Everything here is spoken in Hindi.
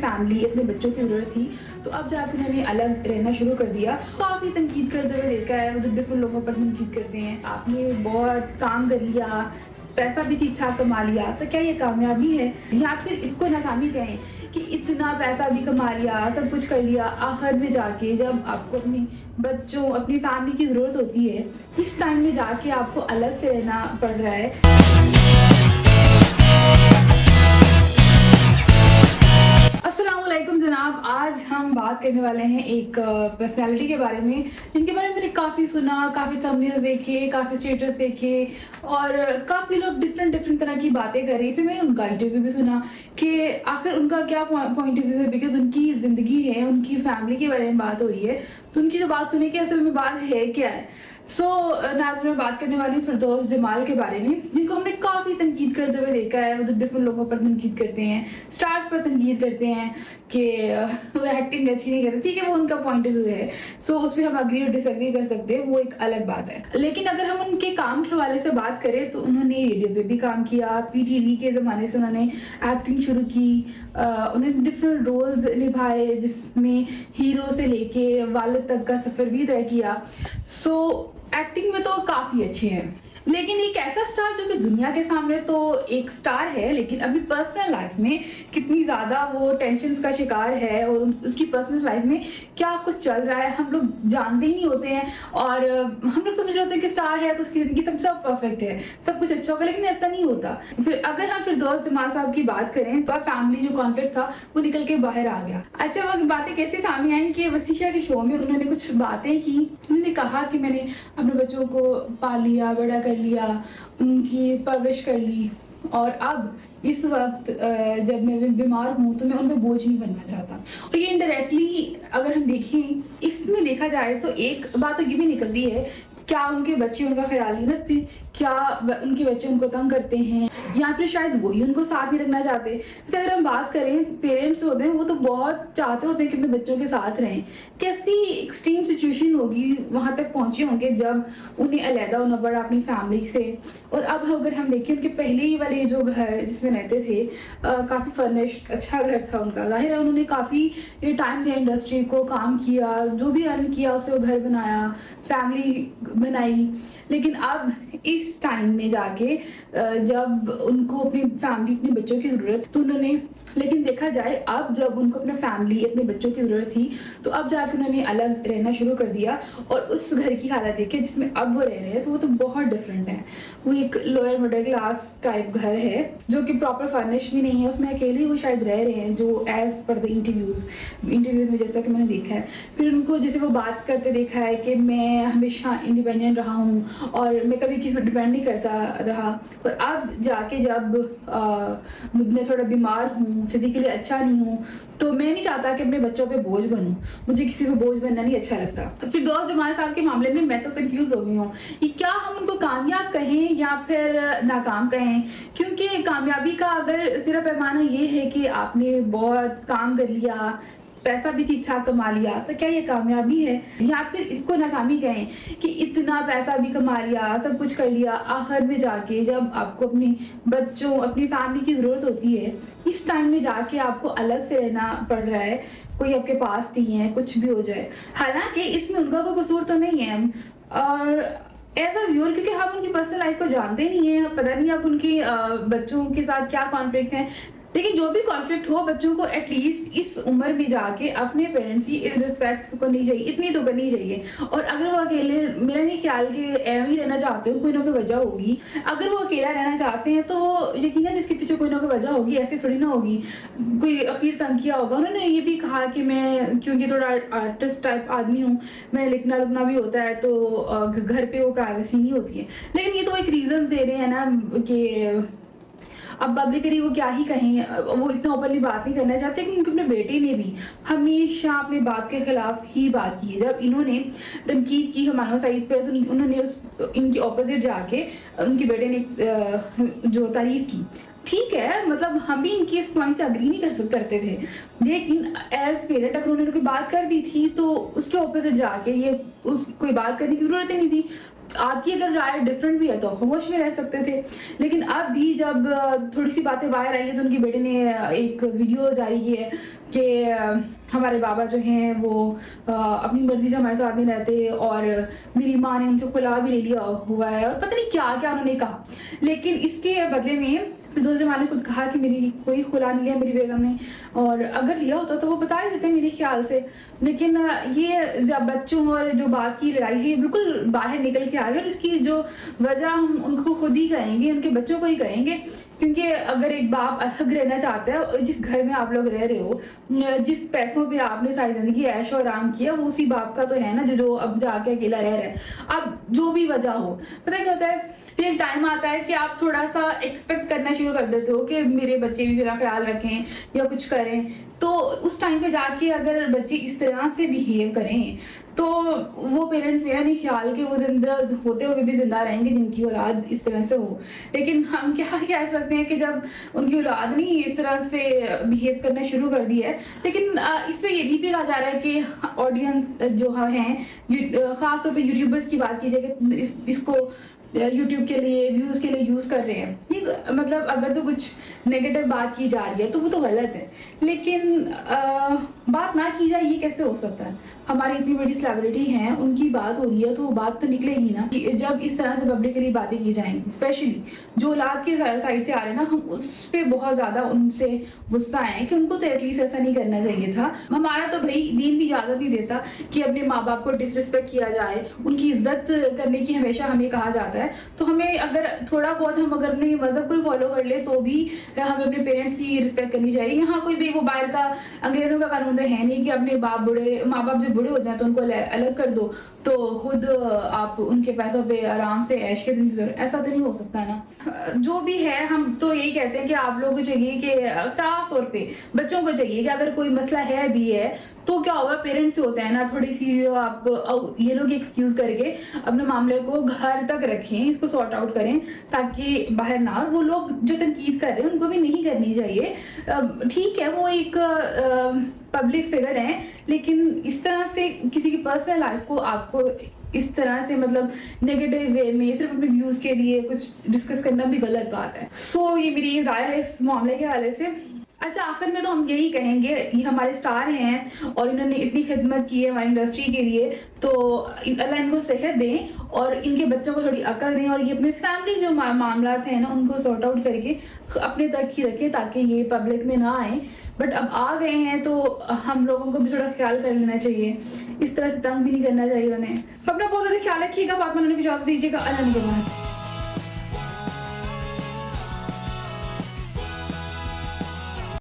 फैमिली, अपने बच्चों की ज़रूरत थी, तो अब जाके उन्होंने अलग रहना शुरू कर दिया। काफ़ी तनकीद करते हुए देखा है, मतलब डिफरेंट लोगों पर तनकीद करते हैं, आपने बहुत काम कर लिया, पैसा भी ठीक-ठाक कमा लिया, तो क्या ये कामयाबी है? या फिर इसको नाकामी कहें कि इतना पैसा भी कमा लिया, सब कुछ कर लिया, आखिर में जाके जब आपको अपने बच्चों, अपनी फैमिली की ज़रूरत होती है, इस टाइम में जाके आपको अलग से रहना पड़ रहा है। अस्सलामुअलैकुम जनाब, आज हम बात करने वाले हैं एक पर्सनैलिटी के बारे में, जिनके बारे में मैंने काफ़ी सुना, काफ़ी थंबनेल्स देखे, काफ़ी स्टेटस देखे और काफ़ी लोग डिफरेंट तरह की बातें कर रहे। फिर मैंने उनका इंटरव्यू भी सुना कि आखिर उनका क्या पॉइंट ऑफ व्यू है, बिकॉज़ उनकी ज़िंदगी है, उनकी फैमिली के बारे में बात हो रही है, तो उनकी जो बात सुने कि असल में बात है क्या है। नाज़रीन, मैं बात करने वाली हूँ फिरदौस जमाल के बारे में, जिनको हमने काफ़ी तनकीद करते हुए देखा है, मतलब डिफरेंट लोगों पर तनकीद करते हैं, स्टार्स पर तनकीद करते हैं कि वो एक्टिंग अच्छी नहीं करते। ठीक है, वो उनका पॉइंट ऑफ व्यू है, उस पे हम एग्री और डिसएग्री कर सकते हैं, वो एक अलग बात है। लेकिन अगर हम उनके काम के हवाले से बात करें तो उन्होंने रेडियो पे भी काम किया, पीटीवी के ज़माने से उन्होंने एक्टिंग शुरू की, उन्होंने डिफरेंट रोल्स निभाए, जिसमें हीरो से लेके वालिद तक का सफ़र भी तय किया। एक्टिंग में तो काफ़ी अच्छे हैं, लेकिन एक ऐसा स्टार जो कि दुनिया के सामने तो एक स्टार है, लेकिन अभी पर्सनल लाइफ में कितनी ज़्यादा वो टेंशन्स का शिकार है और उसकी पर्सनल लाइफ में क्या कुछ चल रहा है हम लोग जानते ही नहीं होते हैं। और हम लोग समझ रहे होते हैं कि स्टार है तो उसकी ज़िंदगी सब परफेक्ट है, सब कुछ अच्छा होगा, लेकिन ऐसा नहीं होता। फिर अगर हम फिरदौस जमाल साहब की बात करें तो फैमिली जो कॉन्फ्लिक्ट था वो निकल के बाहर आ गया। अच्छा, वो बातें कैसे सामने आई कि वसीशा के शो में उन्होंने कुछ बातें की, उन्होंने कहा कि मैंने अपने बच्चों को पाल लिया, बड़ा कर लिया, उनकी परवरिश कर ली और अब इस वक्त जब मैं बीमार हूँ तो मैं उन पे बोझ नहीं बनना चाहता। और ये इनडायरेक्टली अगर हम देखें, इसमें देखा जाए तो एक बात तो ये भी निकलती है, क्या उनके बच्चे उनका ख्याल नहीं रखते, क्या उनके बच्चे उनको तंग करते हैं, या फिर शायद वही उनको साथ नहीं रखना चाहते। जैसे अगर हम बात करें, पेरेंट्स होते हैं वो तो बहुत चाहते होते हैं कि अपने बच्चों के साथ रहें। कैसी एक्सट्रीम सिचुएशन होगी, वहाँ तक पहुँचे होंगे जब उन्हें अलहदा होना पड़ा अपनी फैमिली से। और अब अगर हम देखें, उनके पहले ही वाले जो घर जिसमें रहते थे, काफ़ी फर्निश्ड अच्छा घर था उनका, ज़ाहिर है उन्होंने काफ़ी टाइम दिया इंडस्ट्री को, काम किया, जो भी अर्न किया उससे वो घर बनाया, फैमिली बनाई। लेकिन अब इस टाइम में जाके जब उनको अपनी फैमिली, अपने बच्चों की ज़रूरत, तो उन्होंने, लेकिन देखा जाए अब जब उनको अपना फैमिली, अपने बच्चों की ज़रूरत थी, तो अब जाके उन्होंने अलग रहना शुरू कर दिया। और उस घर की हालत देखिए जिसमें अब वो रह रहे हैं, तो वो तो बहुत डिफरेंट है। वो एक लोअर मिडिल क्लास टाइप घर है जो कि प्रॉपर फर्निश भी नहीं है, उसमें अकेले वो शायद रह रहे हैं, जो एज पर द इंटरव्यूज़ में जैसा कि मैंने देखा है। फिर उनको जैसे वो बात करते देखा है कि मैं हमेशा इंडिपेंडेंट रहा हूँ और मैं कभी किसी पर डिपेंड नहीं करता रहा। पर अब जाके जब मैं थोड़ा बीमार हूँ, फिजिकली अच्छा नहीं हूँ, तो मैं नहीं चाहता कि अपने बच्चों पे बोझ बनूँ, मुझे किसी पे बोझ बनना नहीं अच्छा लगता। फिरदौस जमाल साहब के मामले में मैं तो कंफ्यूज हो गई हूँ कि क्या हम उनको कामयाब कहें या फिर नाकाम कहें, क्योंकि कामयाबी का अगर सिर्फ पैमाना ये है कि आपने बहुत काम कर लिया, पैसा भी ठीक-ठाक कमा लिया, तो क्या ये कामयाबी है? या फिर इसको नाकामी कहें कि इतना पैसा भी कमा लिया, सब कुछ कर लिया, आखिर में जाके जब आपको अपने बच्चों, अपनी फैमिली की ज़रूरत होती है, इस टाइम में जाके आपको अलग से रहना पड़ रहा है, कोई आपके पास नहीं है, कुछ भी हो जाए। हालाँकि इसमें उनका कोई कसूर तो नहीं है। और एज़ अ व्यूअर, क्योंकि हम उनकी पर्सनल लाइफ को जानते नहीं हैं, पता नहीं अब उनकी बच्चों के साथ क्या कॉन्फ्लिक्ट है। लेकिन जो भी कॉन्फ्लिक्ट हो, बच्चों को एटलीस्ट इस उम्र में जाके अपने पेरेंट्स की रिस्पेक्ट करनी चाहिए, इतनी तो करनी चाहिए। और अगर वो अकेले, मेरा नहीं ख्याल कि एवं ही रहना चाहते हो, कोई ना कोई वजह होगी। अगर वो अकेला रहना चाहते हैं तो यकीनन इसके पीछे कोई ना कोई वजह होगी, ऐसे थोड़ी ना होगी, कोई आखिर तंग किया होगा। उन्होंने ये भी कहा कि मैं क्योंकि थोड़ा आर्टिस्ट टाइप आदमी हूँ, मैं लिखना लुखना भी होता है, तो घर पे वो प्राइवेसी नहीं होती है। लेकिन ये तो एक रीज़न दे रहे हैं ना कि अब पब्लिकली वो क्या ही कहें, वो इतना ओपनली बात नहीं करना चाहते, क्योंकि अपने बेटे ने भी हमेशा अपने बाप के खिलाफ ही बात की है। जब इन्होंने तनकीद की हुमायूं सईद पे, तो उन्होंने इनके ऑपोजिट जाके उनके बेटे ने जो तारीफ की। ठीक है, मतलब हम भी इनकी इस पॉइंट से अग्री नहीं करते थे, लेकिन एज पेरेंट अगर उन्होंने कोई बात कर दी थी तो उसके ऑपोजिट जाके ये उस कोई बात करने की जरूरत ही नहीं थी। आपकी अगर राय डिफरेंट भी है तो खामोश में रह सकते थे। लेकिन अब भी जब थोड़ी सी बातें बाहर आई है तो उनकी बेटे ने एक वीडियो जारी की है कि हमारे बाबा जो हैं वो अपनी मर्जी से हमारे साथ नहीं रहते और मेरी माँ ने उनसे खुला भी ले लिया हुआ है और पता नहीं क्या क्या उन्होंने कहा। लेकिन इसके बदले में फिरदौस जमान ने खुद कहा कि मेरी कोई खुला नहीं लिया मेरी बेगम ने, और अगर लिया होता तो वो बता ही देते मेरे ख्याल से। लेकिन ये बच्चों और जो बाप की लड़ाई है बिल्कुल बाहर निकल के आ गई और इसकी जो वजह हम उनको खुद ही कहेंगे, उनके बच्चों को ही कहेंगे। क्योंकि अगर एक बाप अलग रहना चाहता है, जिस घर में आप लोग रह रहे हो, जिस पैसों पे आपने सारी जिंदगी ऐशो आराम किया, वो उसी बाप का तो है ना जो अब जाके अकेला रह रहा है। अब जो भी वजह हो, पता क्या होता है, फिर एक टाइम आता है कि आप थोड़ा सा एक्सपेक्ट करना शुरू कर देते हो कि मेरे बच्चे भी मेरा ख्याल रखें या कुछ करें। तो उस टाइम पे जाके अगर बच्चे इस तरह से बिहेव करें तो वो पेरेंट्स, मेरा नहीं ख्याल कि वो जिंदा होते हुए भी जिंदा रहेंगे जिनकी औलाद इस तरह से हो। लेकिन हम क्या कह सकते हैं कि जब उनकी औलाद ने इस तरह से बिहेव करना शुरू कर दिया है। लेकिन इस पे ये भी कहा जा रहा है कि ऑडियंस जो हैं, खासतौर पे यूट्यूबर्स की बात की जाए कि इसको यूट्यूब के लिए, व्यूज के लिए यूज कर रहे हैं। ठीक, मतलब अगर तो कुछ नेगेटिव बात की जा रही है तो वो तो गलत है, लेकिन बात ना की जाए ये कैसे हो सकता है। हमारी इतनी बड़ी सेलिब्रिटी हैं, उनकी बात हो रही है तो वो बात तो निकलेगी ना। कि जब इस तरह से पब्लिकली बातें की जाएंगी, स्पेशली जो औलाद की साइड से आ रहे हैं ना, हम उस पे बहुत ज्यादा उनसे गुस्सा है कि उनको तो एटलीस्ट ऐसा नहीं करना चाहिए था। हमारा तो भाई दीन भी इजाजत नहीं देता कि अपने माँ बाप को डिसरिस्पेक्ट किया जाए, उनकी इज्जत करने की हमेशा हमें कहा जाता है। तो हमें अगर थोड़ा बहुत हम अगर अपने मजहब को फॉलो कर ले तो भी हमें अपने पेरेंट्स की रिस्पेक्ट करनी चाहिए। यहाँ कोई भी वो बाहर का अंग्रेजों का कानून तो है नहीं कि अपने माँ बाप जब बूढ़े हो जाए तो उनको अलग कर दो, तो खुद आप उनके पैसों पे आराम से ऐश के जिंदगी, ऐसा तो नहीं हो सकता ना। जो भी है, हम तो यही कहते हैं कि आप लोगों को चाहिए कि खास तौर पे बच्चों को चाहिए कि अगर कोई मसला है भी है तो क्या होगा, पेरेंट्स होते हैं ना, थोड़ी सी आप ये लोग एक्सक्यूज करके अपने मामले को घर तक रखें, इसको सॉर्ट आउट करें ताकि बाहर ना। और वो लोग जो तनकीद कर रहे हैं उनको भी नहीं करनी चाहिए। ठीक है, वो एक पब्लिक फिगर है, लेकिन इस तरह से किसी की पर्सनल लाइफ को आपको इस तरह से मतलब नेगेटिव वे में सिर्फ अपने व्यूज के लिए कुछ डिस्कस करना भी गलत बात है। सो ये मेरी राय है इस मामले के हवाले से। अच्छा, आखिर में तो हम यही कहेंगे, ये हमारे स्टार हैं और इन्होंने इतनी खिदमत की है हमारी इंडस्ट्री के लिए, तो अल्लाह इनको सेहत दें और इनके बच्चों को थोड़ी अकल दें और ये अपने फैमिली जो मामला हैं ना उनको सॉर्ट आउट करके अपने तक ही रखें ताकि ये पब्लिक में ना आए। बट अब आ गए हैं तो हम लोगों को भी थोड़ा ख्याल कर लेना चाहिए, इस तरह से तंग भी नहीं करना चाहिए उन्हें। अपना बहुत ज़्यादा ख्याल रखिएगा। फातिमा नून को इजाज़त दीजिएगा। अल्लाह निगहबान।